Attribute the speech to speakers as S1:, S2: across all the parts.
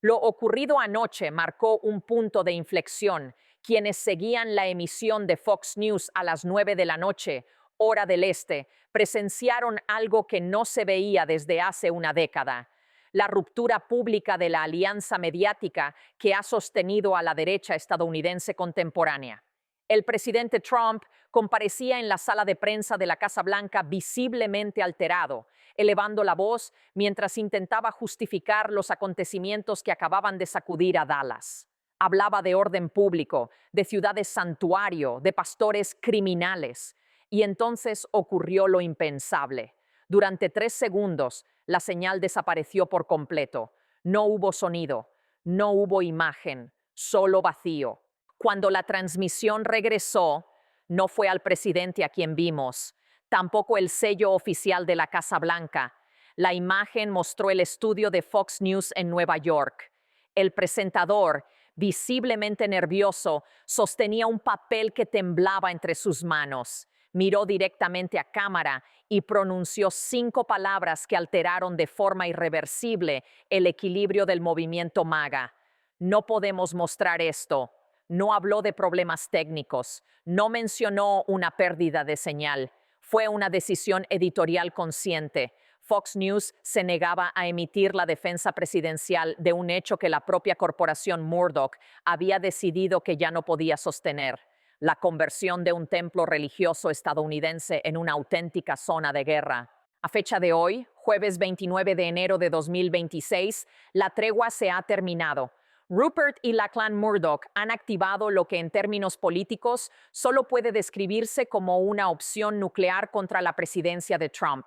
S1: Lo ocurrido anoche marcó un punto de inflexión. Quienes seguían la emisión de Fox News a las 9 de la noche, hora del este, presenciaron algo que no se veía desde hace una década: la ruptura pública de la alianza mediática que ha sostenido a la derecha estadounidense contemporánea. El presidente Trump comparecía en la sala de prensa de la Casa Blanca visiblemente alterado, elevando la voz mientras intentaba justificar los acontecimientos que acababan de sacudir a Dallas. Hablaba de orden público, de ciudades santuario, de pastores criminales. Y entonces ocurrió lo impensable. Durante 3 segundos, la señal desapareció por completo. No hubo sonido, no hubo imagen, solo vacío. Cuando la transmisión regresó, no fue al presidente a quien vimos, tampoco el sello oficial de la Casa Blanca. La imagen mostró el estudio de Fox News en Nueva York. El presentador, visiblemente nervioso, sostenía un papel que temblaba entre sus manos. Miró directamente a cámara y pronunció 5 palabras que alteraron de forma irreversible el equilibrio del movimiento MAGA. No podemos mostrar esto. No habló de problemas técnicos, no mencionó una pérdida de señal. Fue una decisión editorial consciente. Fox News se negaba a emitir la defensa presidencial de un hecho que la propia corporación Murdoch había decidido que ya no podía sostener: la conversión de un templo religioso estadounidense en una auténtica zona de guerra. A fecha de hoy, jueves 29 de enero de 2026, la tregua se ha terminado. Rupert y la clan Murdoch han activado lo que en términos políticos solo puede describirse como una opción nuclear contra la presidencia de Trump.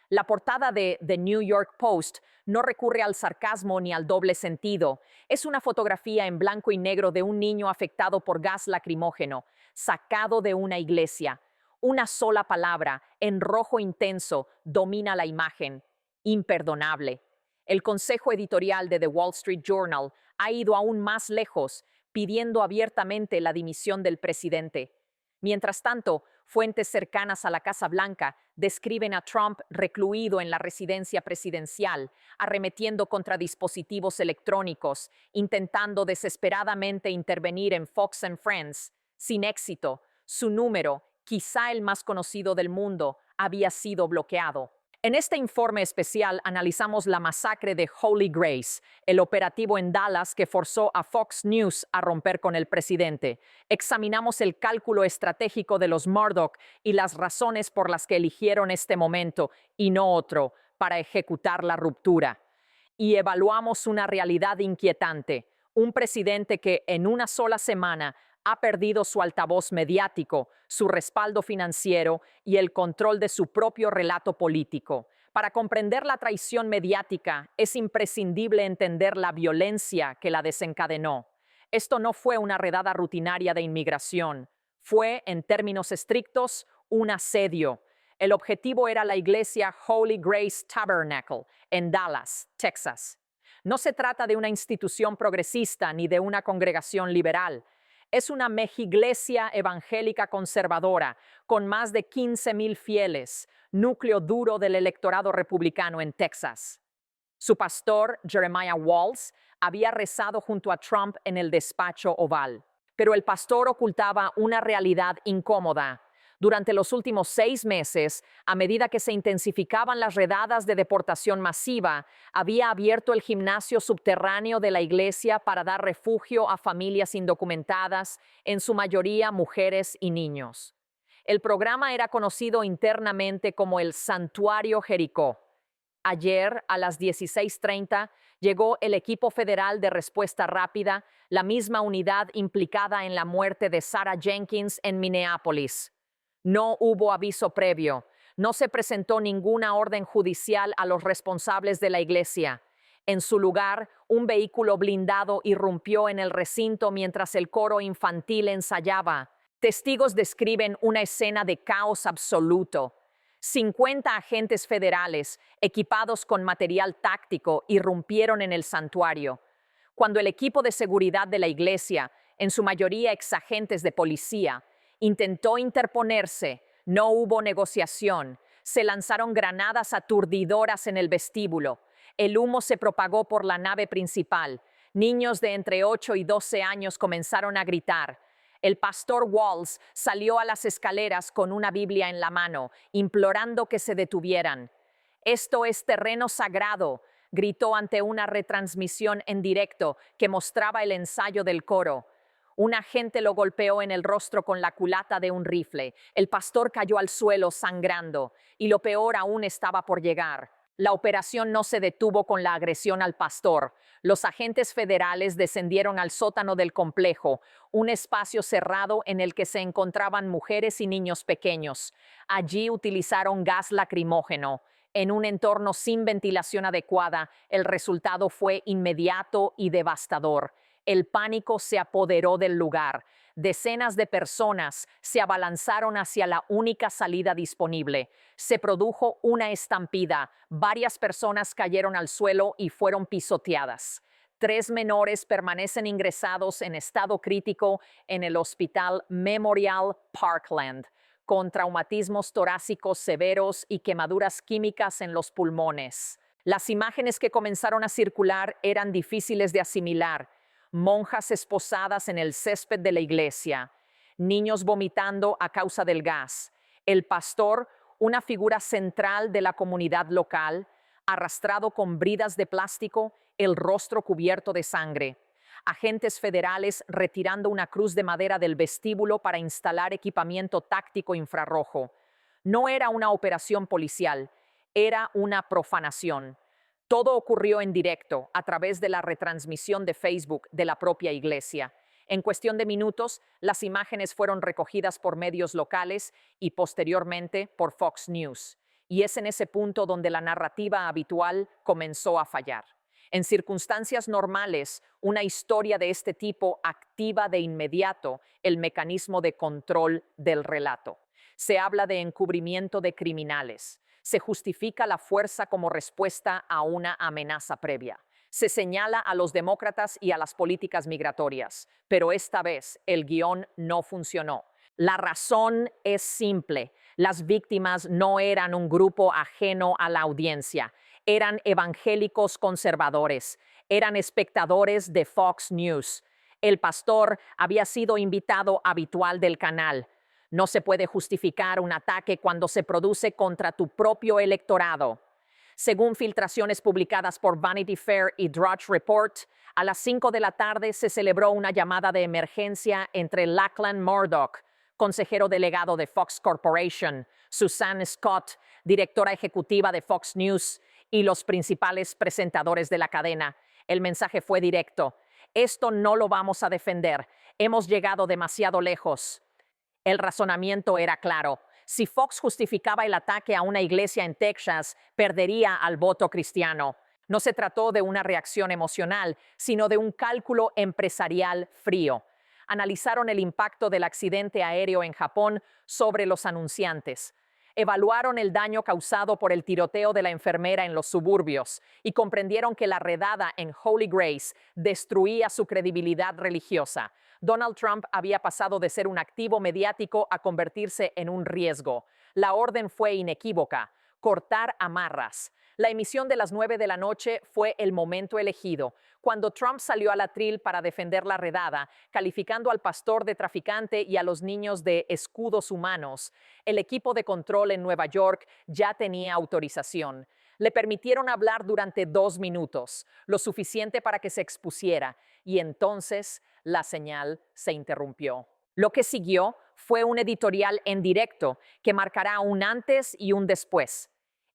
S1: La portada de The New York Post no recurre al sarcasmo ni al doble sentido. Es una fotografía en blanco y negro de un niño afectado por gas lacrimógeno, sacado de una iglesia. Una sola palabra, en rojo intenso, domina la imagen: imperdonable. El consejo editorial de The Wall Street Journal ha ido aún más lejos, pidiendo abiertamente la dimisión del presidente. Mientras tanto, fuentes cercanas a la Casa Blanca describen a Trump recluido en la residencia presidencial, arremetiendo contra dispositivos electrónicos, intentando desesperadamente intervenir en Fox and Friends. Sin éxito, su número, quizá el más conocido del mundo, había sido bloqueado. En este informe especial analizamos la masacre de Holy Grace, el operativo en Dallas que forzó a Fox News a romper con el presidente. Examinamos el cálculo estratégico de los Murdoch y las razones por las que eligieron este momento y no otro para ejecutar la ruptura. Y evaluamos una realidad inquietante: un presidente que en una sola semana ha perdido su altavoz mediático, su respaldo financiero y el control de su propio relato político. Para comprender la traición mediática, es imprescindible entender la violencia que la desencadenó. Esto no fue una redada rutinaria de inmigración. Fue, en términos estrictos, un asedio. El objetivo era la iglesia Holy Grace Tabernacle, en Dallas, Texas. No se trata de una institución progresista ni de una congregación liberal. Es una mejiglesia evangélica conservadora, con más de 15,000 fieles, núcleo duro del electorado republicano en Texas. Su pastor, Jeremiah Walls, había rezado junto a Trump en el despacho oval. Pero el pastor ocultaba una realidad incómoda. Durante los últimos 6 meses, a medida que se intensificaban las redadas de deportación masiva, había abierto el gimnasio subterráneo de la iglesia para dar refugio a familias indocumentadas, en su mayoría mujeres y niños. El programa era conocido internamente como el Santuario Jericó. Ayer, a las 16:30, llegó el equipo federal de respuesta rápida, la misma unidad implicada en la muerte de Sarah Jenkins en Minneapolis. No hubo aviso previo. No se presentó ninguna orden judicial a los responsables de la iglesia. En su lugar, un vehículo blindado irrumpió en el recinto mientras el coro infantil ensayaba. Testigos describen una escena de caos absoluto. 50 agentes federales, equipados con material táctico, irrumpieron en el santuario. Cuando el equipo de seguridad de la iglesia, en su mayoría exagentes de policía, intentó interponerse, no hubo negociación. Se lanzaron granadas aturdidoras en el vestíbulo. El humo se propagó por la nave principal. Niños de entre 8 y 12 años comenzaron a gritar. El pastor Walls salió a las escaleras con una Biblia en la mano, implorando que se detuvieran. «Esto es terreno sagrado», gritó ante una retransmisión en directo que mostraba el ensayo del coro. Un agente lo golpeó en el rostro con la culata de un rifle. El pastor cayó al suelo sangrando y lo peor aún estaba por llegar. La operación no se detuvo con la agresión al pastor. Los agentes federales descendieron al sótano del complejo, un espacio cerrado en el que se encontraban mujeres y niños pequeños. Allí utilizaron gas lacrimógeno. En un entorno sin ventilación adecuada, el resultado fue inmediato y devastador. El pánico se apoderó del lugar. Decenas de personas se abalanzaron hacia la única salida disponible. Se produjo una estampida. Varias personas cayeron al suelo y fueron pisoteadas. 3 menores permanecen ingresados en estado crítico en el Hospital Memorial Parkland, con traumatismos torácicos severos y quemaduras químicas en los pulmones. Las imágenes que comenzaron a circular eran difíciles de asimilar. Monjas esposadas en el césped de la iglesia, niños vomitando a causa del gas, el pastor, una figura central de la comunidad local, arrastrado con bridas de plástico, el rostro cubierto de sangre. Agentes federales retirando una cruz de madera del vestíbulo para instalar equipamiento táctico infrarrojo. No era una operación policial, era una profanación. Todo ocurrió en directo, a través de la retransmisión de Facebook de la propia iglesia. En cuestión de minutos, las imágenes fueron recogidas por medios locales y posteriormente por Fox News. Y es en ese punto donde la narrativa habitual comenzó a fallar. En circunstancias normales, una historia de este tipo activa de inmediato el mecanismo de control del relato. Se habla de encubrimiento de criminales. Se justifica la fuerza como respuesta a una amenaza previa. Se señala a los demócratas y a las políticas migratorias, pero esta vez el guión no funcionó. La razón es simple. Las víctimas no eran un grupo ajeno a la audiencia. Eran evangélicos conservadores. Eran espectadores de Fox News. El pastor había sido invitado habitual del canal. No se puede justificar un ataque cuando se produce contra tu propio electorado. Según filtraciones publicadas por Vanity Fair y Drudge Report, a las 5 de la tarde se celebró una llamada de emergencia entre Lachlan Murdoch, consejero delegado de Fox Corporation, Suzanne Scott, directora ejecutiva de Fox News, y los principales presentadores de la cadena. El mensaje fue directo. Esto no lo vamos a defender. Hemos llegado demasiado lejos. El razonamiento era claro. Si Fox justificaba el ataque a una iglesia en Texas, perdería al voto cristiano. No se trató de una reacción emocional, sino de un cálculo empresarial frío. Analizaron el impacto del accidente aéreo en Japón sobre los anunciantes. Evaluaron el daño causado por el tiroteo de la enfermera en los suburbios y comprendieron que la redada en Holy Grace destruía su credibilidad religiosa. Donald Trump había pasado de ser un activo mediático a convertirse en un riesgo. La orden fue inequívoca: cortar amarras. La emisión de las 9 de la noche fue el momento elegido, cuando Trump salió al atril para defender la redada, calificando al pastor de traficante y a los niños de escudos humanos. El equipo de control en Nueva York ya tenía autorización. Le permitieron hablar durante 2 minutos, lo suficiente para que se expusiera, y entonces la señal se interrumpió. Lo que siguió fue un editorial en directo que marcará un antes y un después.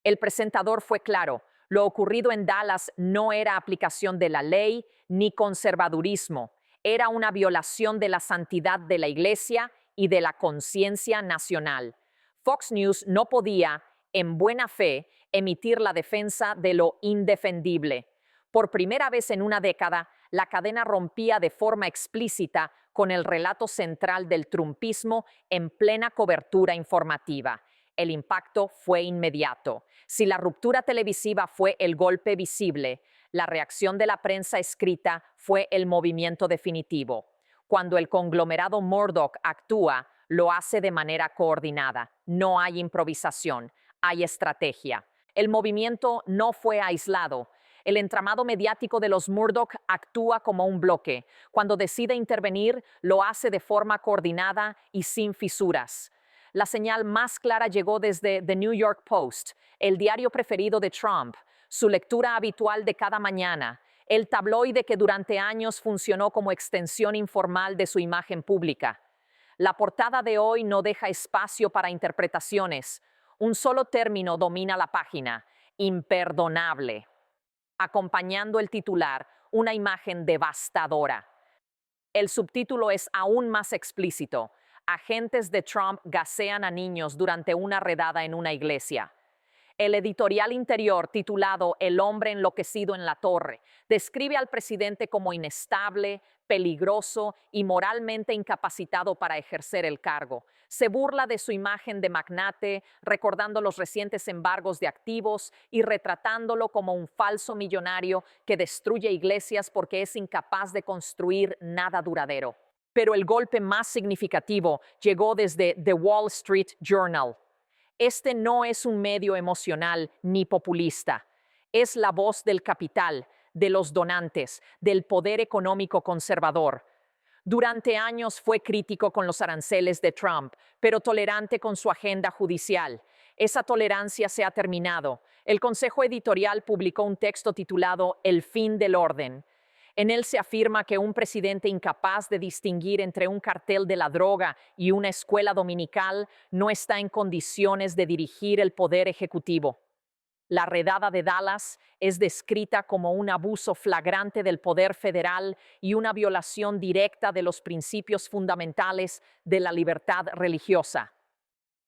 S1: El presentador fue claro: lo ocurrido en Dallas no era aplicación de la ley ni conservadurismo, era una violación de la santidad de la Iglesia y de la conciencia nacional. Fox News no podía, en buena fe, emitir la defensa de lo indefendible. Por primera vez en una década, la cadena rompía de forma explícita con el relato central del trumpismo en plena cobertura informativa. El impacto fue inmediato. Si la ruptura televisiva fue el golpe visible, la reacción de la prensa escrita fue el movimiento definitivo. Cuando el conglomerado Murdoch actúa, lo hace de manera coordinada. No hay improvisación, hay estrategia. El movimiento no fue aislado. El entramado mediático de los Murdoch actúa como un bloque. Cuando decide intervenir, lo hace de forma coordinada y sin fisuras. La señal más clara llegó desde The New York Post, el diario preferido de Trump, su lectura habitual de cada mañana, el tabloide que durante años funcionó como extensión informal de su imagen pública. La portada de hoy no deja espacio para interpretaciones. Un solo término domina la página: imperdonable. Acompañando el titular, una imagen devastadora. El subtítulo es aún más explícito: agentes de Trump gasean a niños durante una redada en una iglesia. El editorial interior, titulado El hombre enloquecido en la torre, describe al presidente como inestable, peligroso y moralmente incapacitado para ejercer el cargo. Se burla de su imagen de magnate, recordando los recientes embargos de activos y retratándolo como un falso millonario que destruye iglesias porque es incapaz de construir nada duradero. Pero el golpe más significativo llegó desde The Wall Street Journal. Este no es un medio emocional ni populista. Es la voz del capital, de los donantes, del poder económico conservador. Durante años fue crítico con los aranceles de Trump, pero tolerante con su agenda judicial. Esa tolerancia se ha terminado. El Consejo Editorial publicó un texto titulado El fin del orden. En él se afirma que un presidente incapaz de distinguir entre un cartel de la droga y una escuela dominical no está en condiciones de dirigir el poder ejecutivo. La redada de Dallas es descrita como un abuso flagrante del poder federal y una violación directa de los principios fundamentales de la libertad religiosa.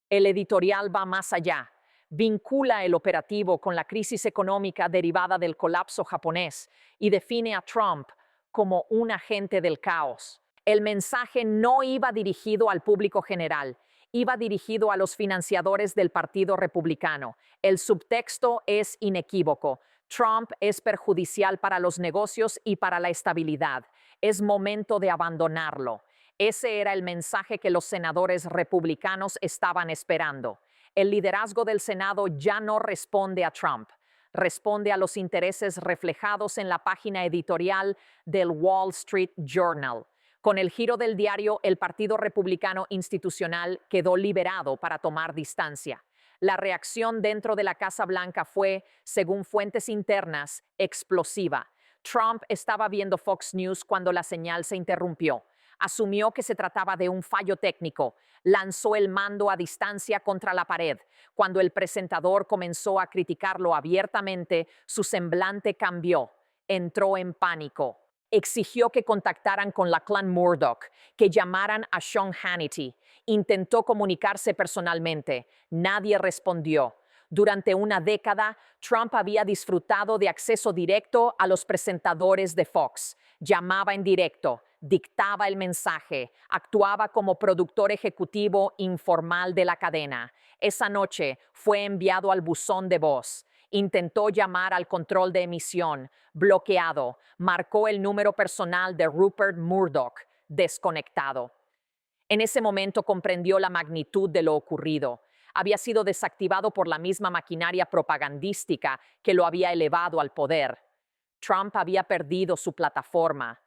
S1: El editorial va más allá. Vincula el operativo con la crisis económica derivada del colapso japonés y define a Trump como un agente del caos. El mensaje no iba dirigido al público general, iba dirigido a los financiadores del Partido Republicano. El subtexto es inequívoco: Trump es perjudicial para los negocios y para la estabilidad. Es momento de abandonarlo. Ese era el mensaje que los senadores republicanos estaban esperando. El liderazgo del Senado ya no responde a Trump, responde a los intereses reflejados en la página editorial del Wall Street Journal. Con el giro del diario, el Partido Republicano Institucional quedó liberado para tomar distancia. La reacción dentro de la Casa Blanca fue, según fuentes internas, explosiva. Trump estaba viendo Fox News cuando la señal se interrumpió. Asumió que se trataba de un fallo técnico. Lanzó el mando a distancia contra la pared. Cuando el presentador comenzó a criticarlo abiertamente, su semblante cambió. Entró en pánico. Exigió que contactaran con la clan Murdoch, que llamaran a Sean Hannity. Intentó comunicarse personalmente. Nadie respondió. Durante una década, Trump había disfrutado de acceso directo a los presentadores de Fox. Llamaba en directo, dictaba el mensaje, actuaba como productor ejecutivo informal de la cadena. Esa noche fue enviado al buzón de voz. Intentó llamar al control de emisión, bloqueado. Marcó el número personal de Rupert Murdoch, desconectado. En ese momento comprendió la magnitud de lo ocurrido. Había sido desactivado por la misma maquinaria propagandística que lo había elevado al poder. Trump había perdido su plataforma.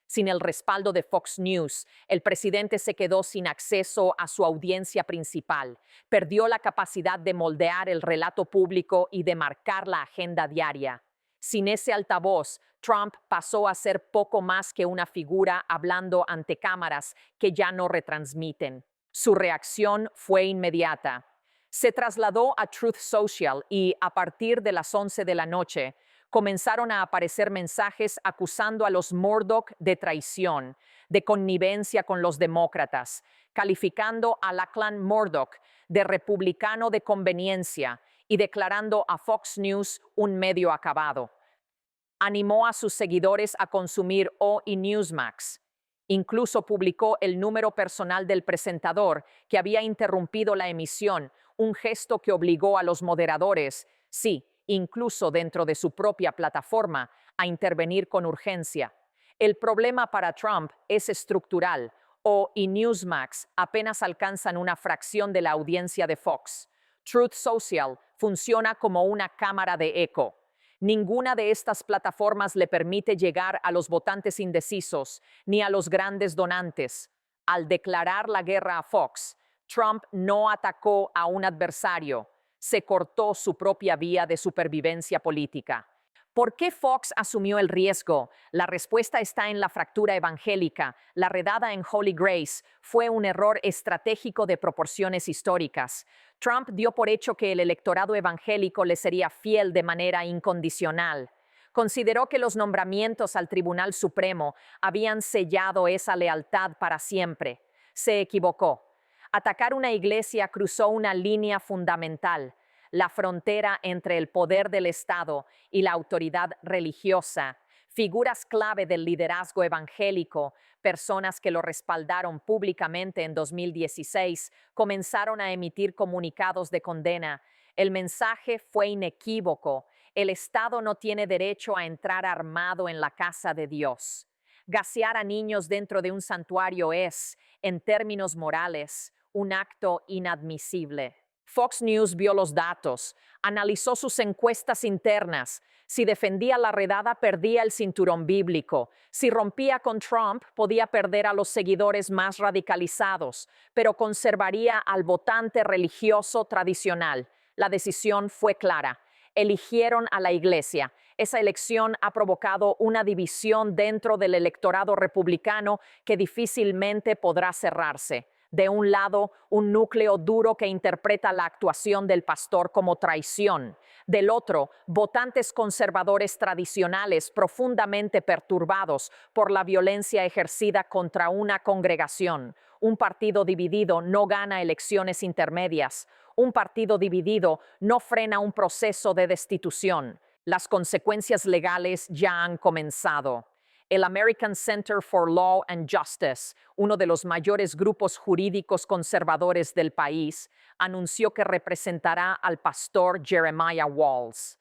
S1: Sin el respaldo de Fox News, el presidente se quedó sin acceso a su audiencia principal. Perdió la capacidad de moldear el relato público y de marcar la agenda diaria. Sin ese altavoz, Trump pasó a ser poco más que una figura hablando ante cámaras que ya no retransmiten. Su reacción fue inmediata. Se trasladó a Truth Social y, a partir de las 11 de la noche, comenzaron a aparecer mensajes acusando a los Murdoch de traición, de connivencia con los demócratas, calificando a la clan Murdoch de republicano de conveniencia y declarando a Fox News un medio acabado. Animó a sus seguidores a consumir O y Newsmax. Incluso publicó el número personal del presentador que había interrumpido la emisión, un gesto que obligó a los moderadores, sí, incluso dentro de su propia plataforma, a intervenir con urgencia. El problema para Trump es estructural. O y Newsmax apenas alcanzan una fracción de la audiencia de Fox. Truth Social funciona como una cámara de eco. Ninguna de estas plataformas le permite llegar a los votantes indecisos ni a los grandes donantes. Al declarar la guerra a Fox, Trump no atacó a un adversario, se cortó su propia vía de supervivencia política. ¿Por qué Fox asumió el riesgo? La respuesta está en la fractura evangélica. La redada en Holy Grace fue un error estratégico de proporciones históricas. Trump dio por hecho que el electorado evangélico le sería fiel de manera incondicional. Consideró que los nombramientos al Tribunal Supremo habían sellado esa lealtad para siempre. Se equivocó. Atacar una iglesia cruzó una línea fundamental, la frontera entre el poder del Estado y la autoridad religiosa. Figuras clave del liderazgo evangélico, personas que lo respaldaron públicamente en 2016, comenzaron a emitir comunicados de condena. El mensaje fue inequívoco: el Estado no tiene derecho a entrar armado en la casa de Dios. Gasear a niños dentro de un santuario es, en términos morales, un acto inadmisible. Fox News vio los datos, analizó sus encuestas internas. Si defendía la redada, perdía el cinturón bíblico. Si rompía con Trump, podía perder a los seguidores más radicalizados, pero conservaría al votante religioso tradicional. La decisión fue clara. Eligieron a la iglesia. Esa elección ha provocado una división dentro del electorado republicano que difícilmente podrá cerrarse. De un lado, un núcleo duro que interpreta la actuación del pastor como traición. Del otro, votantes conservadores tradicionales profundamente perturbados por la violencia ejercida contra una congregación. Un partido dividido no gana elecciones intermedias. Un partido dividido no frena un proceso de destitución. Las consecuencias legales ya han comenzado. El American Center for Law and Justice, uno de los mayores grupos jurídicos conservadores del país, anunció que representará al pastor Jeremiah Walls.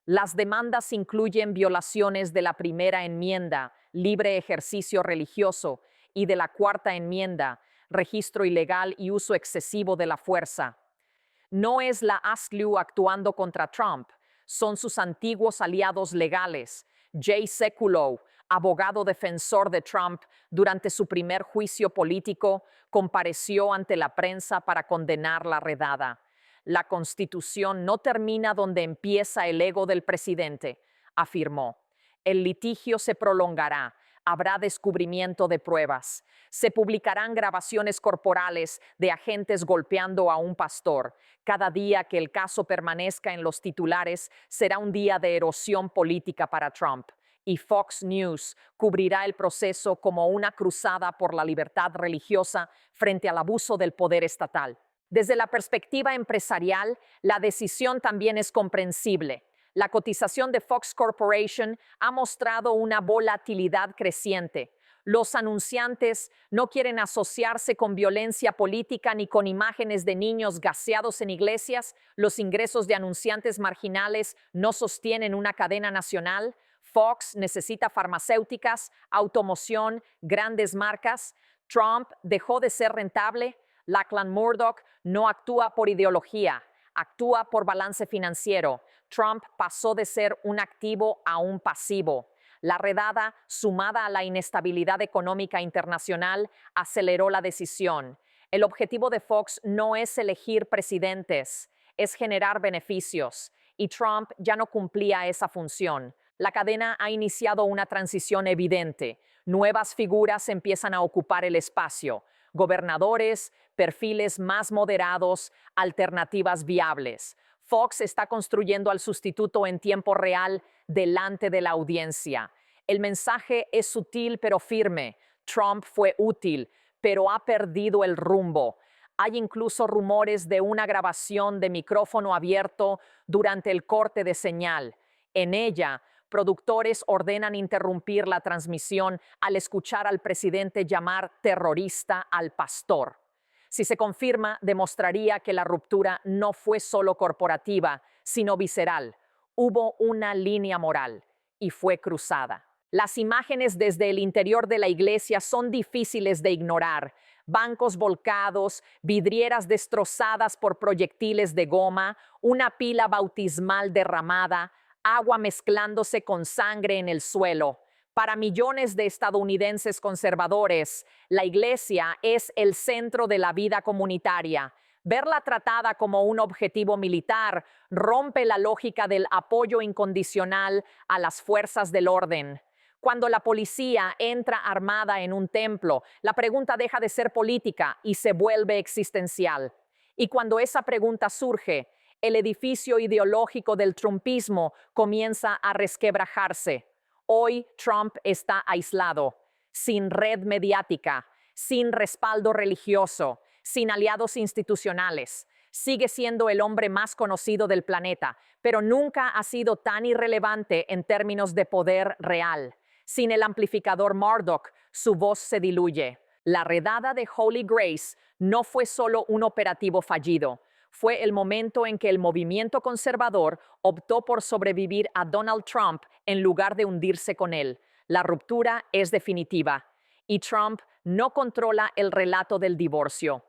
S1: Las demandas incluyen violaciones de la primera enmienda, libre ejercicio religioso, y de la cuarta enmienda, registro ilegal y uso excesivo de la fuerza. No es la ASCLU actuando contra Trump, son sus antiguos aliados legales. Jay Sekulow, abogado defensor de Trump, durante su primer juicio político, compareció ante la prensa para condenar la redada. La Constitución no termina donde empieza el ego del presidente, afirmó. El litigio se prolongará. Habrá descubrimiento de pruebas. Se publicarán grabaciones corporales de agentes golpeando a un pastor. Cada día que el caso permanezca en los titulares será un día de erosión política para Trump. Y Fox News cubrirá el proceso como una cruzada por la libertad religiosa frente al abuso del poder estatal. Desde la perspectiva empresarial, la decisión también es comprensible. La cotización de Fox Corporation ha mostrado una volatilidad creciente. Los anunciantes no quieren asociarse con violencia política ni con imágenes de niños gaseados en iglesias. Los ingresos de anunciantes marginales no sostienen una cadena nacional. Fox necesita farmacéuticas, automoción, grandes marcas. Trump dejó de ser rentable. Lachlan Murdoch no actúa por ideología, actúa por balance financiero. Trump pasó de ser un activo a un pasivo. La redada, sumada a la inestabilidad económica internacional, aceleró la decisión. El objetivo de Fox no es elegir presidentes, es generar beneficios, y Trump ya no cumplía esa función. La cadena ha iniciado una transición evidente. Nuevas figuras empiezan a ocupar el espacio. Gobernadores, perfiles más moderados, alternativas viables. Fox está construyendo al sustituto en tiempo real delante de la audiencia. El mensaje es sutil pero firme. Trump fue útil, pero ha perdido el rumbo. Hay incluso rumores de una grabación de micrófono abierto durante el corte de señal. En ella, productores ordenan interrumpir la transmisión al escuchar al presidente llamar terrorista al pastor. Si se confirma, demostraría que la ruptura no fue solo corporativa, sino visceral. Hubo una línea moral y fue cruzada. Las imágenes desde el interior de la iglesia son difíciles de ignorar. Bancos volcados, vidrieras destrozadas por proyectiles de goma, una pila bautismal derramada. agua mezclándose con sangre en el suelo. Para millones de estadounidenses conservadores, la iglesia es el centro de la vida comunitaria. Verla tratada como un objetivo militar rompe la lógica del apoyo incondicional a las fuerzas del orden. Cuando la policía entra armada en un templo, la pregunta deja de ser política y se vuelve existencial. Y cuando esa pregunta surge, el edificio ideológico del trumpismo comienza a resquebrajarse. Hoy Trump está aislado, sin red mediática, sin respaldo religioso, sin aliados institucionales. Sigue siendo el hombre más conocido del planeta, pero nunca ha sido tan irrelevante en términos de poder real. Sin el amplificador Murdoch, su voz se diluye. La redada de Holy Grace no fue solo un operativo fallido. Fue el momento en que el movimiento conservador optó por sobrevivir a Donald Trump en lugar de hundirse con él. La ruptura es definitiva. Y Trump no controla el relato del divorcio.